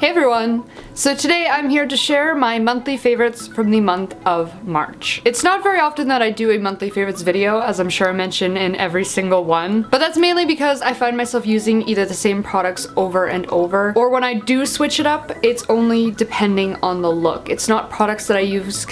Hey everyone! So today I'm here to share my monthly favorites from the month of March. It's not very often that I do a monthly favorites video, as I'm sure I mention in every single one, but that's mainly because I find myself using either the same products over and over, or when I do switch it up, it's only depending on the look. It's not products that I use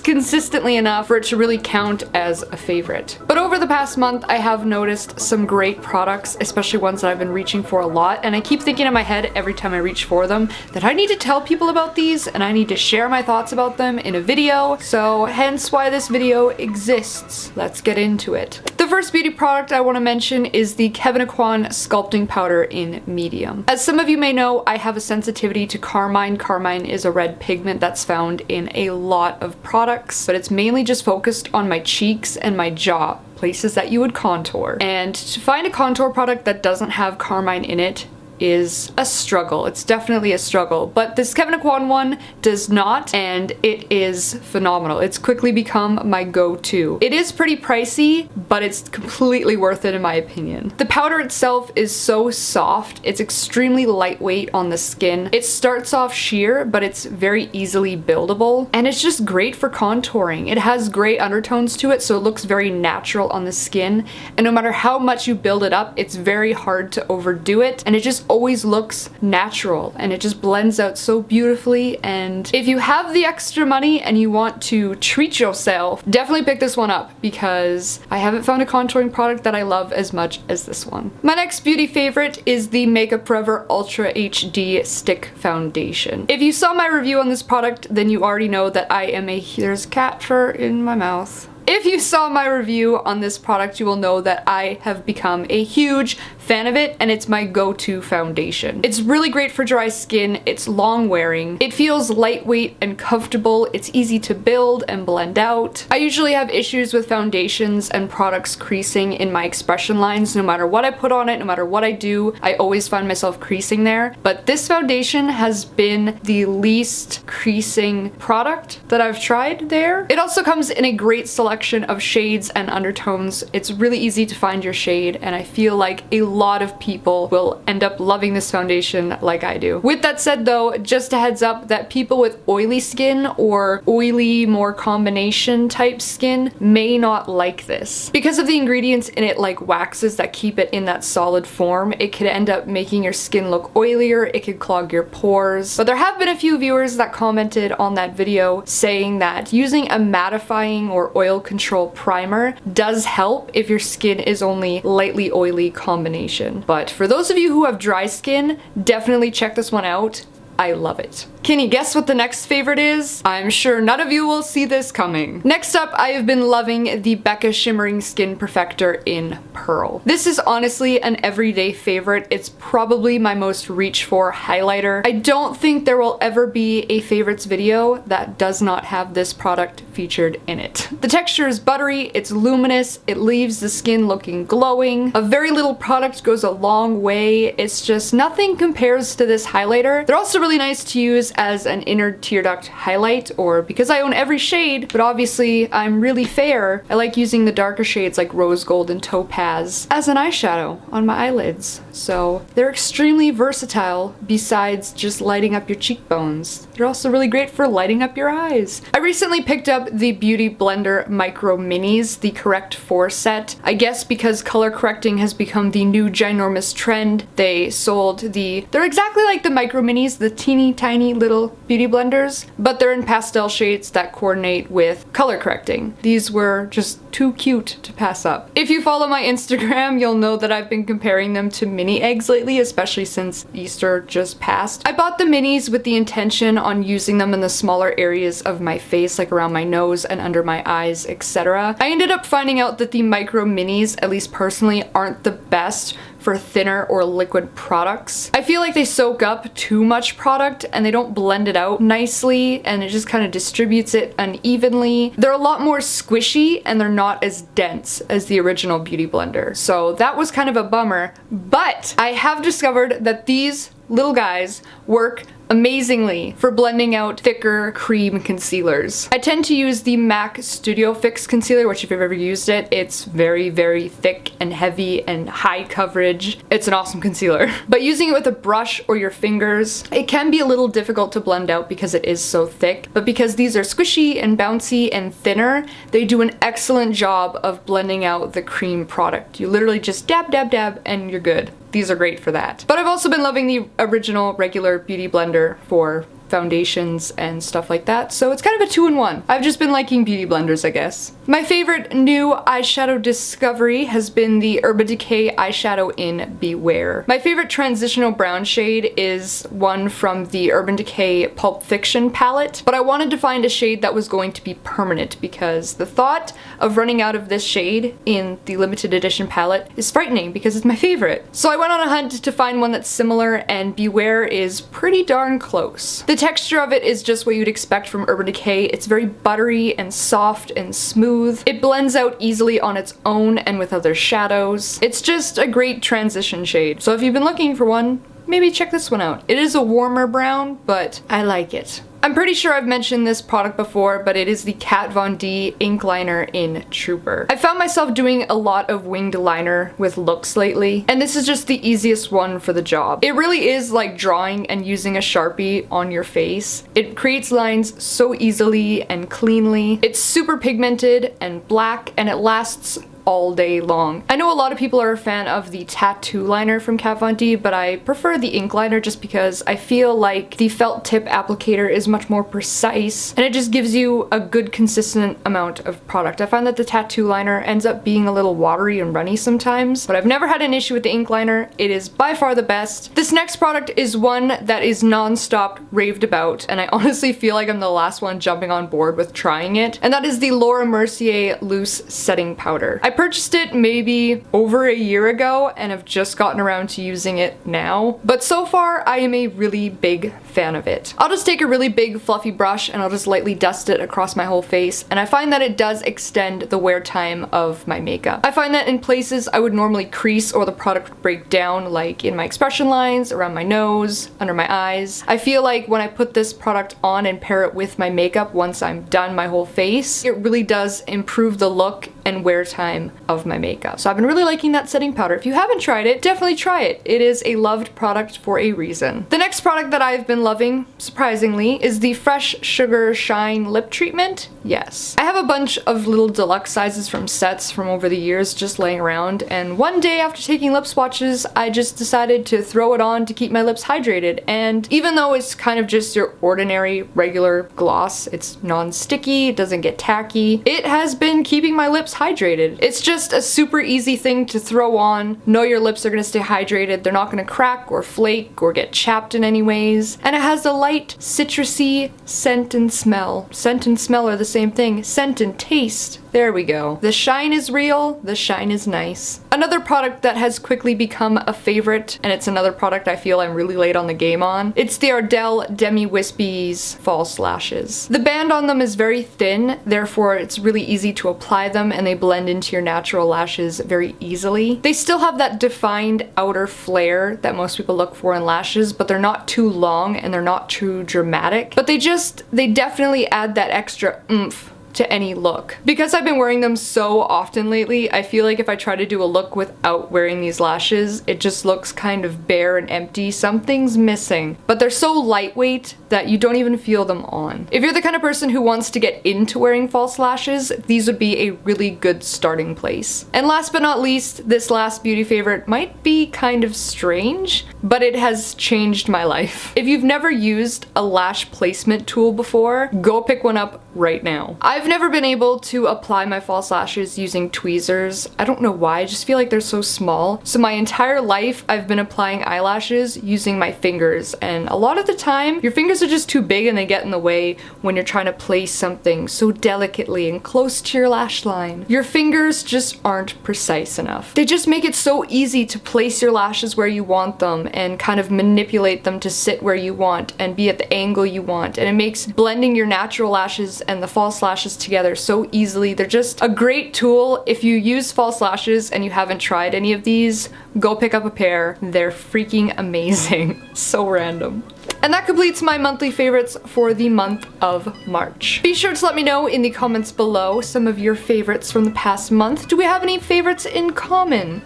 consistently enough for it to really count as a favorite. But over the past month, I have noticed some great products, especially ones that I've been reaching for a lot, and I keep thinking in my head every time I reach for them that I need to tell people about these and I need to share my thoughts about them in a video, so hence why this video exists. Let's get into it. The first beauty product I want to mention is the Kevyn Sculpting Powder in Medium. As some of you may know, I have a sensitivity to carmine. Carmine is a red pigment that's found in a lot of products, but it's mainly just focused on my cheeks and my jaw, places that you would contour. And to find a contour product that doesn't have carmine in it is a struggle. It's definitely a struggle, but this Kevyn one does not, and it is phenomenal. It's quickly become my go-to. It is pretty pricey, but it's completely worth it in my opinion. The powder itself is so soft. It's extremely lightweight on the skin. It starts off sheer, but it's very easily buildable, and it's just great for contouring. It has gray undertones to it, so it looks very natural on the skin, and no matter how much you build it up, it's very hard to overdo it, and it just always looks natural and it just blends out so beautifully. And if you have the extra money and you want to treat yourself, definitely pick this one up because I haven't found a contouring product that I love as much as this one. My next beauty favorite is the Makeup Forever Ultra HD Stick Foundation. If you saw my review on this product, then you already know that I am there's a cat fur in my mouth. If you saw my review on this product, you will know that I have become a huge fan of it, and it's my go-to foundation. It's really great for dry skin, it's long wearing, it feels lightweight and comfortable, it's easy to build and blend out. I usually have issues with foundations and products creasing in my expression lines. No matter what I put on it, no matter what I do, I always find myself creasing there. But this foundation has been the least creasing product that I've tried there. It also comes in a great selection of shades and undertones. It's really easy to find your shade, and I feel like a lot of people will end up loving this foundation like I do. With that said though, just a heads up that people with oily skin or oily, more combination type skin may not like this. Because of the ingredients in it, like waxes that keep it in that solid form, it could end up making your skin look oilier, it could clog your pores. But there have been a few viewers that commented on that video saying that using a mattifying or oil control primer does help if your skin is only lightly oily combination. But for those of you who have dry skin, definitely check this one out. I love it. Can you guess what the next favorite is? I'm sure none of you will see this coming. Next up, I have been loving the Becca Shimmering Skin Perfector in Pearl. This is honestly an everyday favorite. It's probably my most reach for highlighter. I don't think there will ever be a favorites video that does not have this product featured in it. The texture is buttery, it's luminous, it leaves the skin looking glowing. A very little product goes a long way. It's just nothing compares to this highlighter. They're also really nice to use as an inner tear duct highlight, or because I own every shade, but obviously I'm really fair, I like using the darker shades like rose gold and topaz as an eyeshadow on my eyelids. So they're extremely versatile besides just lighting up your cheekbones. They're also really great for lighting up your eyes. I recently picked up the BeautyBlender Micro.Minis, the Correct 4 set. I guess because color correcting has become the new ginormous trend, they sold they're exactly like the Micro.Minis, the teeny tiny little beauty blenders, but they're in pastel shades that coordinate with color correcting. These were just too cute to pass up. If you follow my Instagram, you'll know that I've been comparing them to mini eggs lately, especially since Easter just passed. I bought the minis with the intention on using them in the smaller areas of my face, like around my nose and under my eyes, etc. I ended up finding out that the Micro.Minis, at least personally, aren't the best for thinner or liquid products. I feel like they soak up too much product and they don't blend it out nicely, and it just kind of distributes it unevenly. They're a lot more squishy and they're not as dense as the original Beauty Blender. So that was kind of a bummer, but I have discovered that these little guys work amazingly for blending out thicker cream concealers. I tend to use the MAC Studio Fix concealer, which if you've ever used it, it's very, very thick and heavy and high coverage. It's an awesome concealer. But using it with a brush or your fingers, it can be a little difficult to blend out because it is so thick. But because these are squishy and bouncy and thinner, they do an excellent job of blending out the cream product. You literally just dab, dab, dab, and you're good. These are great for that. But I've also been loving the original regular Beauty Blender for foundations and stuff like that, so it's kind of a 2-in-1. I've just been liking beauty blenders, I guess. My favorite new eyeshadow discovery has been the Urban Decay eyeshadow in Beware. My favorite transitional brown shade is one from the Urban Decay Pulp Fiction palette, but I wanted to find a shade that was going to be permanent because the thought of running out of this shade in the limited edition palette is frightening because it's my favorite. So I went on a hunt to find one that's similar, and Beware is pretty darn close. The texture of it is just what you'd expect from Urban Decay. It's very buttery and soft and smooth. It blends out easily on its own and with other shadows. It's just a great transition shade. So if you've been looking for one, maybe check this one out. It is a warmer brown, but I like it. I'm pretty sure I've mentioned this product before, but it is the Kat Von D ink liner in Trooper. I found myself doing a lot of winged liner with looks lately, and this is just the easiest one for the job. It really is like drawing and using a Sharpie on your face. It creates lines so easily and cleanly. It's super pigmented and black, and it lasts all day long. I know a lot of people are a fan of the tattoo liner from Kat Von D, but I prefer the ink liner just because I feel like the felt tip applicator is much more precise and it just gives you a good consistent amount of product. I find that the tattoo liner ends up being a little watery and runny sometimes, but I've never had an issue with the ink liner. It is by far the best. This next product is one that is non-stop raved about, and I honestly feel like I'm the last one jumping on board with trying it, and that is the Laura Mercier Loose Setting Powder. I purchased it maybe over a year ago and have just gotten around to using it now, but so far I am a really big fan of it. I'll just take a really big fluffy brush and I'll just lightly dust it across my whole face, and I find that it does extend the wear time of my makeup. I find that in places I would normally crease or the product would break down, like in my expression lines, around my nose, under my eyes, I feel like when I put this product on and pair it with my makeup once I'm done my whole face, it really does improve the look and wear time of my makeup. So I've been really liking that setting powder. If you haven't tried it, definitely try it. It is a loved product for a reason. The next product that I've been loving, surprisingly, is the Fresh Sugar Shine Lip Treatment. Yes. I have a bunch of little deluxe sizes from sets from over the years just laying around, and one day after taking lip swatches, I just decided to throw it on to keep my lips hydrated, and even though it's kind of just your ordinary regular gloss, it's non-sticky, it doesn't get tacky, it has been keeping my lips hydrated. It's just a super easy thing to throw on, know your lips are gonna stay hydrated, they're not gonna crack or flake or get chapped in any ways, and it has a light citrusy scent and smell. Scent and smell are the same thing. Scent and taste. There we go. The shine is real, the shine is nice. Another product that has quickly become a favorite, and it's another product I feel I'm really late on the game on, it's the Ardell Demi Wispies False Lashes. The band on them is very thin, therefore it's really easy to apply them and they blend into your natural lashes very easily. They still have that defined outer flare that most people look for in lashes, but they're not too long and they're not too dramatic. But they definitely add that extra oomph to any look. Because I've been wearing them so often lately, I feel like if I try to do a look without wearing these lashes, it just looks kind of bare and empty. Something's missing. But they're so lightweight that you don't even feel them on. If you're the kind of person who wants to get into wearing false lashes, these would be a really good starting place. And last but not least, this last beauty favorite might be kind of strange, but it has changed my life. If you've never used a lash placement tool before, go pick one up right now. I've never been able to apply my false lashes using tweezers. I don't know why, I just feel like they're so small. So my entire life I've been applying eyelashes using my fingers, and a lot of the time your fingers are just too big and they get in the way when you're trying to place something so delicately and close to your lash line. Your fingers just aren't precise enough. They just make it so easy to place your lashes where you want them and kind of manipulate them to sit where you want and be at the angle you want, and it makes blending your natural lashes and the false lashes lashes together so easily. They're just a great tool. If you use false lashes and you haven't tried any of these, go pick up a pair. They're freaking amazing. So random. And that completes my monthly favorites for the month of March. Be sure to let me know in the comments below some of your favorites from the past month. Do we have any favorites in common?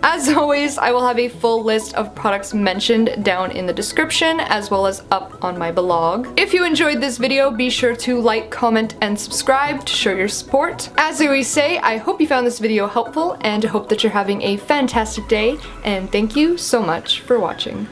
As always, I will have a full list of products mentioned down in the description as well as up on my blog. If you enjoyed this video, be sure to like, comment, and subscribe to show your support. As I always say, I hope you found this video helpful and hope that you're having a fantastic day, and thank you so much for watching.